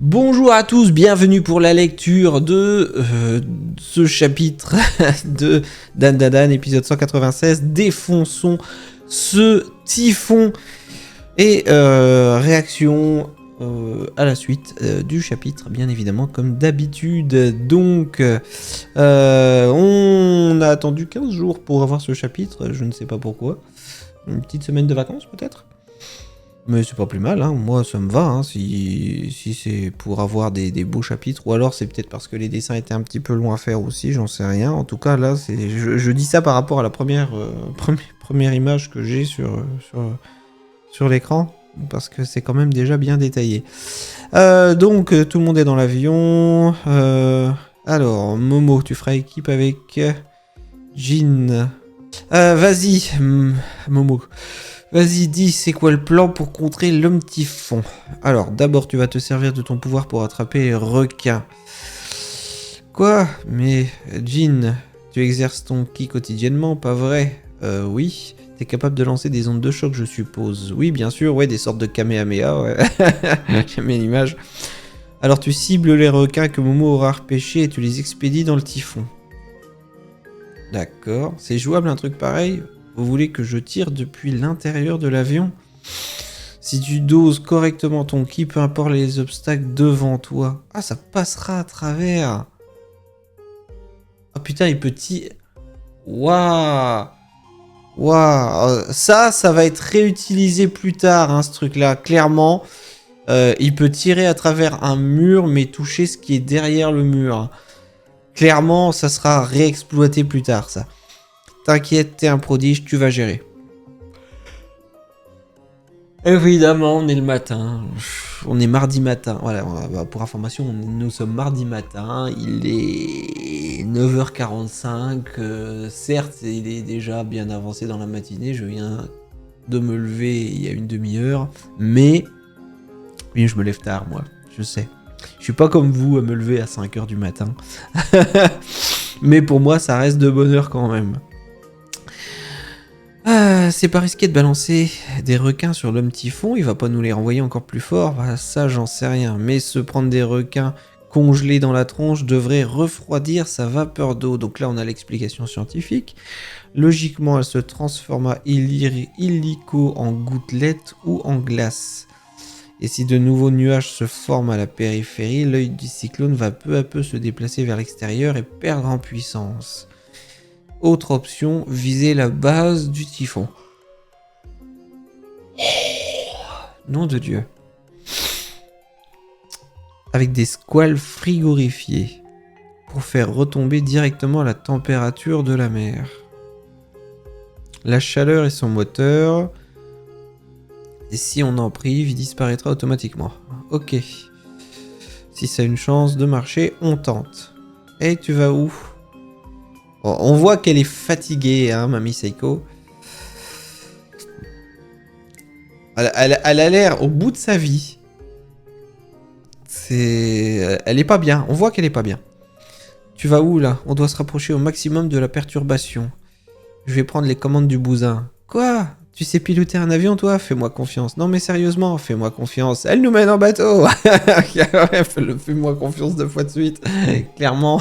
Bonjour à tous, bienvenue pour la lecture de ce chapitre de Dan Dan Dan, épisode 196, défonçons ce typhon et réaction à la suite du chapitre, bien évidemment, comme d'habitude. Donc, on a attendu 15 jours pour avoir ce chapitre, je ne sais pas pourquoi. Une petite semaine de vacances peut-être ? Mais c'est pas plus mal, hein. Moi ça me va, hein, si c'est pour avoir des beaux chapitres, ou alors c'est peut-être parce que les dessins étaient un petit peu longs à faire aussi, j'en sais rien. En tout cas là, je dis ça par rapport à la première image que j'ai sur l'écran, parce que c'est quand même déjà bien détaillé. Donc tout le monde est dans l'avion. Alors, Momo, tu feras équipe avec Jin. Vas-y, Momo. Vas-y, dis, c'est quoi le plan pour contrer l'homme typhon? Alors, d'abord, tu vas te servir de ton pouvoir pour attraper les requins. Quoi? Mais, Jin, tu exerces ton ki quotidiennement, pas vrai? Oui. T'es capable de lancer des ondes de choc, je suppose. Oui, bien sûr, ouais, des sortes de Kamehameha, ouais. J'aime bien l'image. Alors, tu cibles les requins que Momo aura repêchés et tu les expédies dans le typhon. D'accord. C'est jouable un truc pareil? Vous voulez que je tire depuis l'intérieur de l'avion? Si tu doses correctement ton ki, peu importe les obstacles devant toi. Ah, ça passera à travers. Ah putain, il peut tirer. Waouh. Waouh. Ça va être réutilisé plus tard, hein, ce truc-là. Clairement, il peut tirer à travers un mur, mais toucher ce qui est derrière le mur. Clairement, ça sera réexploité plus tard, ça. T'inquiète, t'es un prodige, tu vas gérer. Évidemment, on est le matin. On est mardi matin. Voilà, pour information, nous sommes mardi matin. Il est 9h45. Certes, il est déjà bien avancé dans la matinée. Je viens de me lever il y a une demi-heure. Mais, oui, je me lève tard, moi. Je sais. Je suis pas comme vous à me lever à 5h du matin. Mais pour moi, ça reste de bonne heure quand même. Ah, c'est pas risqué de balancer des requins sur l'homme typhon, il va pas nous les renvoyer encore plus fort, bah, ça j'en sais rien, mais se prendre des requins congelés dans la tronche devrait refroidir sa vapeur d'eau, donc là on a l'explication scientifique. Logiquement elle se transforma illico en gouttelettes ou en glace. Et si de nouveaux nuages se forment à la périphérie, l'œil du cyclone va peu à peu se déplacer vers l'extérieur et perdre en puissance. Autre option, viser la base du typhon. Nom de Dieu. Avec des squales frigorifiés. Pour faire retomber directement la température de la mer. La chaleur est son moteur. Et si on en prive, il disparaîtra automatiquement. Ok. Si ça a une chance de marcher, on tente. Et tu vas où ? Bon, on voit qu'elle est fatiguée, hein, Mamie Seiko. Elle a l'air au bout de sa vie. Elle est pas bien. On voit qu'elle est pas bien. Tu vas où, là? On doit se rapprocher au maximum de la perturbation. Je vais prendre les commandes du bousin. Quoi? Tu sais piloter un avion, toi? Fais-moi confiance. Non, mais sérieusement, fais-moi confiance. Elle nous mène en bateau. Fais-moi confiance 2 fois de suite. Clairement.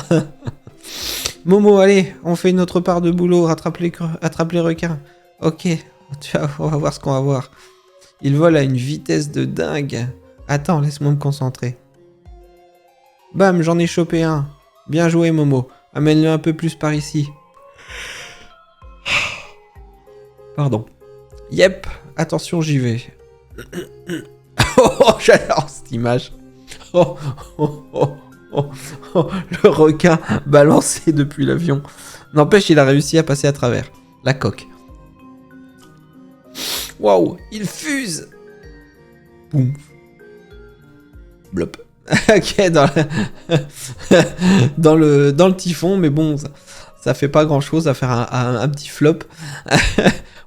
Momo, allez, on fait notre part de boulot, rattrape les requins. Ok, on va voir ce qu'on va voir. Ils volent à une vitesse de dingue. Attends, laisse-moi me concentrer. Bam, j'en ai chopé un. Bien joué, Momo. Amène-le un peu plus par ici. Pardon. Yep, attention, j'y vais. Oh, j'adore cette image. Oh, oh, oh. Le requin balancé depuis l'avion. N'empêche, il a réussi à passer à travers. La coque. Waouh, il fuse. Boum. Blop. Ok, dans le typhon, mais bon, ça fait pas grand chose à faire un petit flop.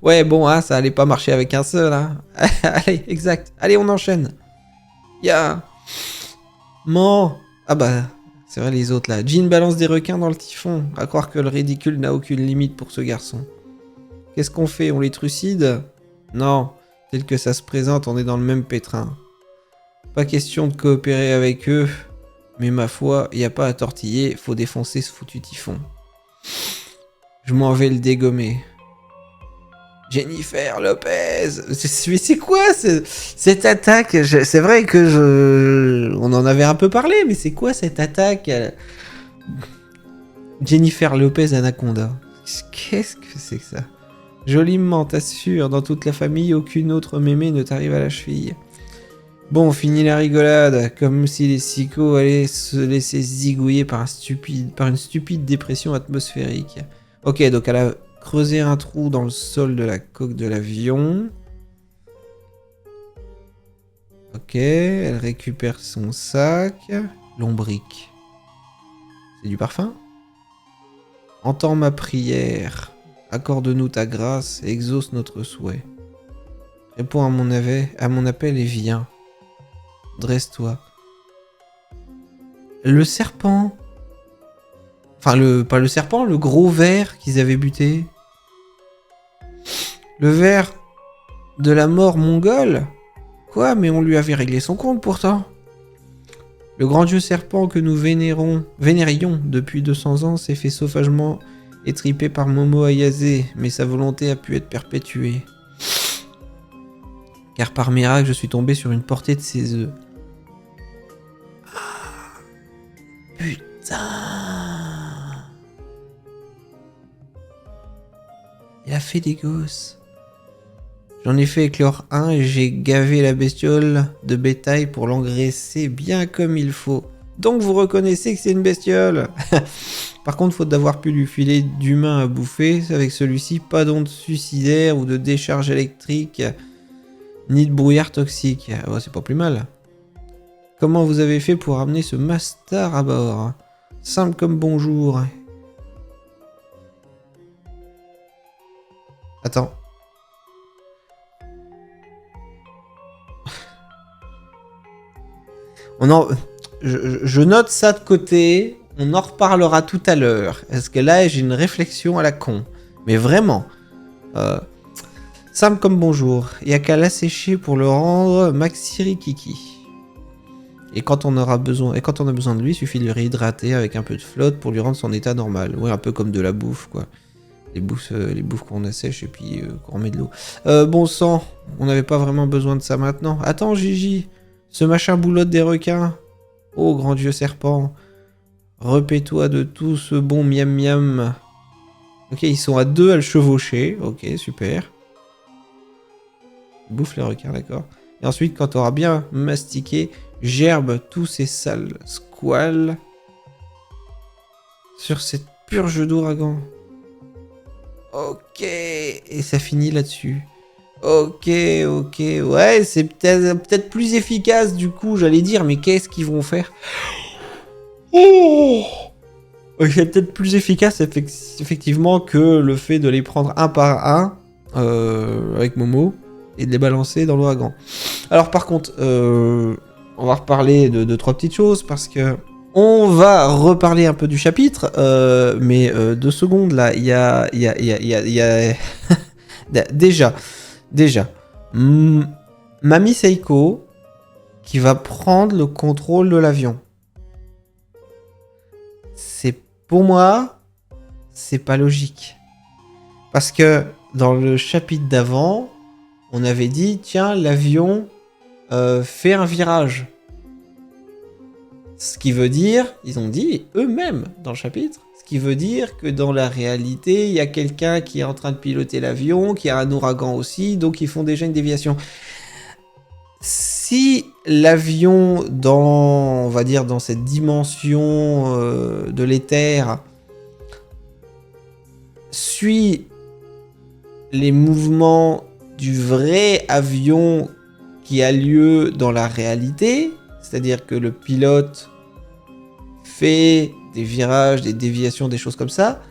Ouais, bon, hein, ça allait pas marcher avec un seul. Hein. Allez, exact. Allez, on enchaîne. Man. Ah bah, c'est vrai les autres là. Jin balance des requins dans le typhon. À croire que le ridicule n'a aucune limite pour ce garçon. Qu'est-ce qu'on fait? On les trucide? Non. Tel que ça se présente, on est dans le même pétrin. Pas question de coopérer avec eux. Mais ma foi, y a pas à tortiller, faut défoncer ce foutu typhon. Je m'en vais le dégommer. Jennifer Lopez. Mais c'est quoi cette attaque? C'est vrai que on en avait un peu parlé, mais c'est quoi cette attaque? Jennifer Lopez Anaconda. Qu'est-ce que c'est que ça? Joliment, t'assure, dans toute la famille, aucune autre mémé ne t'arrive à la cheville. Bon, fini la rigolade, comme si les psychos allaient se laisser zigouiller par une stupide dépression atmosphérique. Ok, donc elle a creusé un trou dans le sol de la coque de l'avion. Ok, elle récupère son sac. Lombric. C'est du parfum? Entends ma prière. Accorde-nous ta grâce et exauce notre souhait. Réponds à mon appel et viens. Dresse-toi. Le serpent. Enfin, pas le serpent, le gros ver qu'ils avaient buté. Le ver de la mort mongole? Quoi? Mais on lui avait réglé son compte pourtant. Le grand dieu serpent que nous vénérions depuis 200 ans s'est fait sauvagement étripé par Momo Ayase, mais sa volonté a pu être perpétuée. Car par miracle, je suis tombé sur une portée de ses œufs. Ah, putain! Il a fait des gosses. J'en ai fait éclore un et j'ai gavé la bestiole de bétail pour l'engraisser bien comme il faut. Donc vous reconnaissez que c'est une bestiole. Par contre, faute d'avoir pu lui filer d'humain à bouffer, avec celui-ci, pas d'onde suicidaire ou de décharge électrique, ni de brouillard toxique. Oh, c'est pas plus mal. Comment vous avez fait pour amener ce mastard à bord? Simple comme bonjour. Attends. Je note ça de côté. On en reparlera tout à l'heure. Parce que là, j'ai une réflexion à la con. Mais vraiment. Simple comme bonjour. Il n'y a qu'à l'assécher pour le rendre maxi rikiki. Et quand on a besoin de lui, il suffit de le réhydrater avec un peu de flotte pour lui rendre son état normal. Ouais, un peu comme de la bouffe, quoi. Les bouffes qu'on assèche et puis qu'on met de l'eau. Bon sang, on n'avait pas vraiment besoin de ça maintenant. Attends, Gigi. Ce machin boulotte des requins. Oh, grand dieu serpent. Repais-toi de tout ce bon miam miam. Ok, ils sont à deux à le chevaucher. Ok, super. Bouffe les requins, d'accord. Et ensuite, quand tu auras bien mastiqué, gerbe tous ces sales squales sur cette purge d'ouragan. Ok, et ça finit là-dessus. Ok, ouais, c'est peut-être plus efficace du coup, j'allais dire, mais qu'est-ce qu'ils vont faire? Oh, c'est peut-être plus efficace effectivement que le fait de les prendre un par un avec Momo et de les balancer dans l'ouragan. Alors par contre, on va reparler de trois petites choses parce que on va reparler un peu du chapitre, mais 2 secondes là, il y a déjà, Mami Seiko qui va prendre le contrôle de l'avion. Pour moi, c'est pas logique. Parce que dans le chapitre d'avant, on avait dit, tiens, l'avion fait un virage. Ce qui veut dire, ils ont dit eux-mêmes dans le chapitre, ce qui veut dire que dans la réalité, il y a quelqu'un qui est en train de piloter l'avion, qui a un ouragan aussi, donc ils font déjà une déviation. Si l'avion, on va dire dans cette dimension de l'éther, suit les mouvements du vrai avion qui a lieu dans la réalité, c'est-à-dire que le pilote fait des virages, des déviations, des choses comme ça,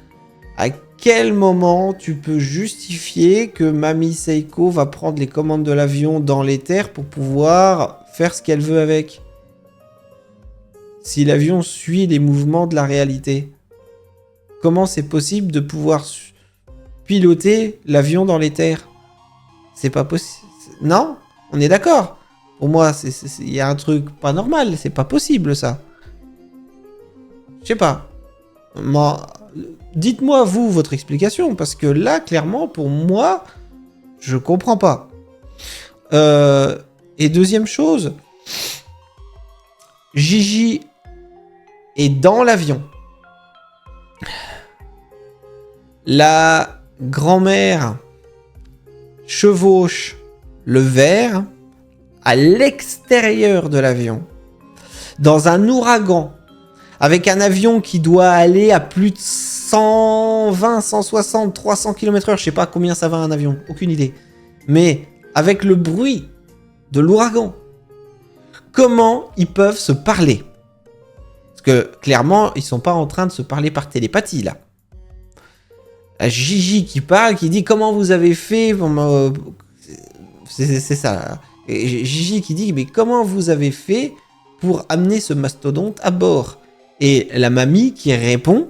à quel moment tu peux justifier que Mami Seiko va prendre les commandes de l'avion dans l'éther pour pouvoir faire ce qu'elle veut avec? Si l'avion suit les mouvements de la réalité, comment c'est possible de pouvoir piloter l'avion dans l'éther? C'est pas possible. Non? On est d'accord? Pour moi, il y a un truc pas normal, c'est pas possible ça. Je sais pas. Dites-moi, vous, votre explication, parce que là, clairement, pour moi, je comprends pas. Et deuxième chose, Gigi est dans l'avion. La grand-mère chevauche le ver à l'extérieur de l'avion, dans un ouragan, avec un avion qui doit aller à plus de 120, 160, 300 km/h, je sais pas combien ça va un avion, aucune idée. Mais avec le bruit de l'ouragan, comment ils peuvent se parler? Parce que clairement, ils sont pas en train de se parler par télépathie là. La Gigi qui parle, qui dit comment vous avez fait pour c'est ça. Là. Et Gigi qui dit mais comment vous avez fait pour amener ce mastodonte à bord? Et la mamie qui répond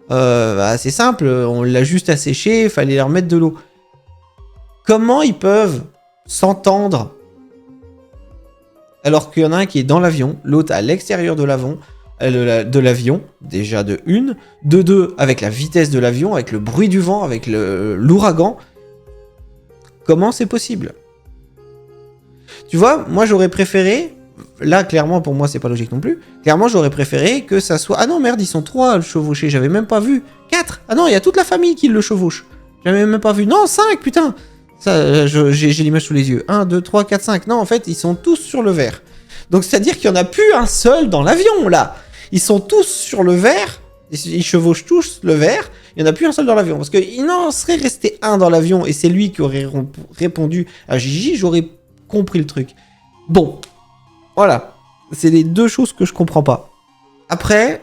c'est simple, on l'a juste asséché, il fallait leur mettre de l'eau. Comment ils peuvent s'entendre alors qu'il y en a un qui est dans l'avion, l'autre à l'extérieur de l'avion, déjà de une, de deux, avec la vitesse de l'avion, avec le bruit du vent, avec l'ouragan. Comment c'est possible? Tu vois, moi j'aurais préféré, là clairement pour moi c'est pas logique non plus, clairement j'aurais préféré que ça soit... Ah non merde, ils sont 3 à le chevaucher, j'avais même pas vu. 4. Ah non, il y a toute la famille qui le chevauche. J'avais même pas vu. Non, 5, putain. Ça, j'ai l'image sous les yeux. 1, 2, 3, 4, 5. Non, en fait, ils sont tous sur le verre. Donc, c'est-à-dire qu'il n'y en a plus un seul dans l'avion, là. Ils sont tous sur le verre. Ils chevauchent tous le verre. Il n'y en a plus un seul dans l'avion. Parce qu'il en serait resté un dans l'avion et c'est lui qui aurait répondu à Gigi, j'aurais compris le truc. Bon. Voilà. C'est les deux choses que je comprends pas. Après...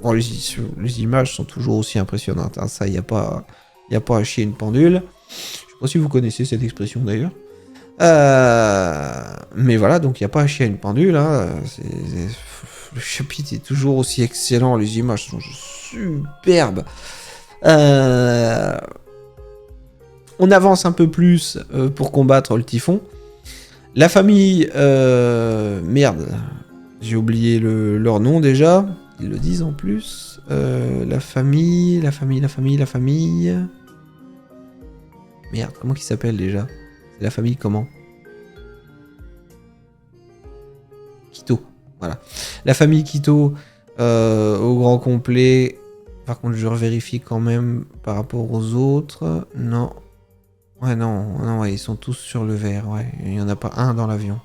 Bon, les images sont toujours aussi impressionnantes. Hein. Ça, il n'y a pas à chier une pendule. Je sais pas si vous connaissez cette expression d'ailleurs. Mais voilà, donc il n'y a pas à chier une pendule. Hein. Le chapitre est toujours aussi excellent. Les images sont superbes. On avance un peu plus pour combattre le typhon. La famille... Merde. J'ai oublié leur nom déjà. Ils le disent en plus. La famille... Merde, comment il s'appelle déjà? C'est la famille comment? Quito. Voilà. La famille Quito au grand complet. Par contre, je revérifie quand même par rapport aux autres. Non. Ouais, non, ouais, ils sont tous sur le verre. Ouais, il n'y en a pas un dans l'avion.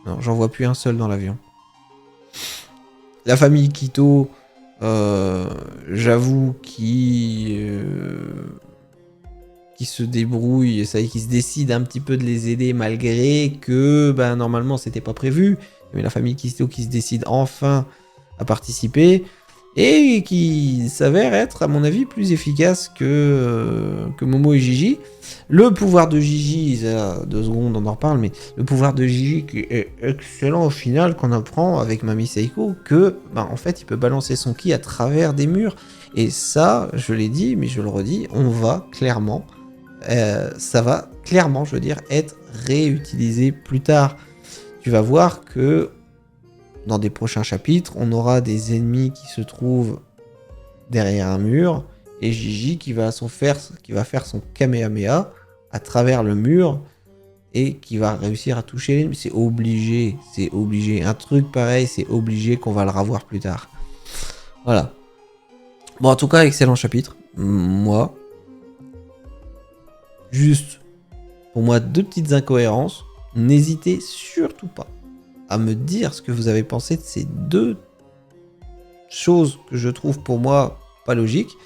Non, j'en vois plus un seul dans l'avion. La famille Quito, j'avoue, qui se débrouille, ça y est, qui se décide un petit peu de les aider malgré que, normalement, c'était pas prévu. Mais la famille Quito qui se décide enfin à participer et qui s'avère être, à mon avis, plus efficace que Momo et Gigi. Le pouvoir de Gigi, 2 secondes, on en reparle, mais le pouvoir de Gigi qui est excellent au final, qu'on apprend avec Mami Seiko, que, en fait, il peut balancer son ki à travers des murs. Et ça, je l'ai dit, mais je le redis, on va clairement, ça va clairement, je veux dire, être réutilisé plus tard. Tu vas voir que dans des prochains chapitres, on aura des ennemis qui se trouvent derrière un mur, et Gigi qui va faire son Kamehameha à travers le mur, et qui va réussir à toucher l'ennemi. C'est obligé. Un truc pareil, c'est obligé qu'on va le revoir plus tard. Voilà. Bon, en tout cas, excellent chapitre. Moi, juste, pour moi, 2 petites incohérences. N'hésitez surtout pas à me dire ce que vous avez pensé de ces 2 choses que je trouve pour moi pas logiques,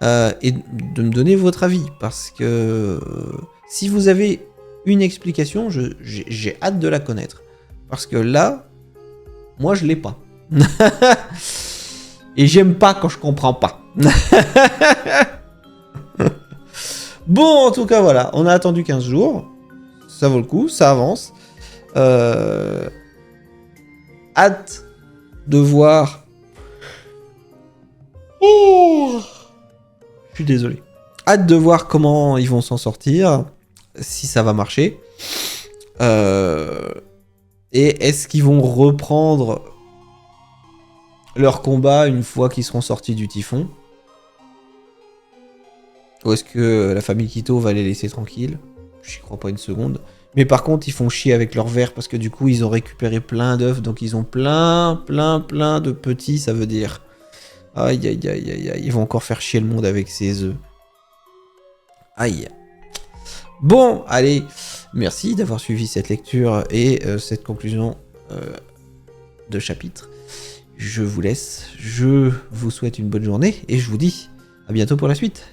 et de me donner votre avis, parce que si vous avez une explication, j'ai hâte de la connaître, parce que là, moi je l'ai pas. Et j'aime pas quand je comprends pas. Bon, en tout cas, voilà, on a attendu 15 jours, ça vaut le coup, ça avance. Hâte de voir... Oh, je suis désolé. Hâte de voir comment ils vont s'en sortir. si ça va marcher. Et est-ce qu'ils vont reprendre leur combat une fois qu'ils seront sortis du typhon? Ou est-ce que la famille Quito va les laisser tranquilles? J'y crois pas une seconde. Mais par contre, ils font chier avec leur verre parce que du coup, ils ont récupéré plein d'œufs. Donc, ils ont plein de petits, ça veut dire. Aïe, aïe, aïe, aïe, aïe. Ils vont encore faire chier le monde avec ces œufs. Aïe. Bon, allez. Merci d'avoir suivi cette lecture et cette conclusion de chapitre. Je vous laisse. Je vous souhaite une bonne journée et je vous dis à bientôt pour la suite.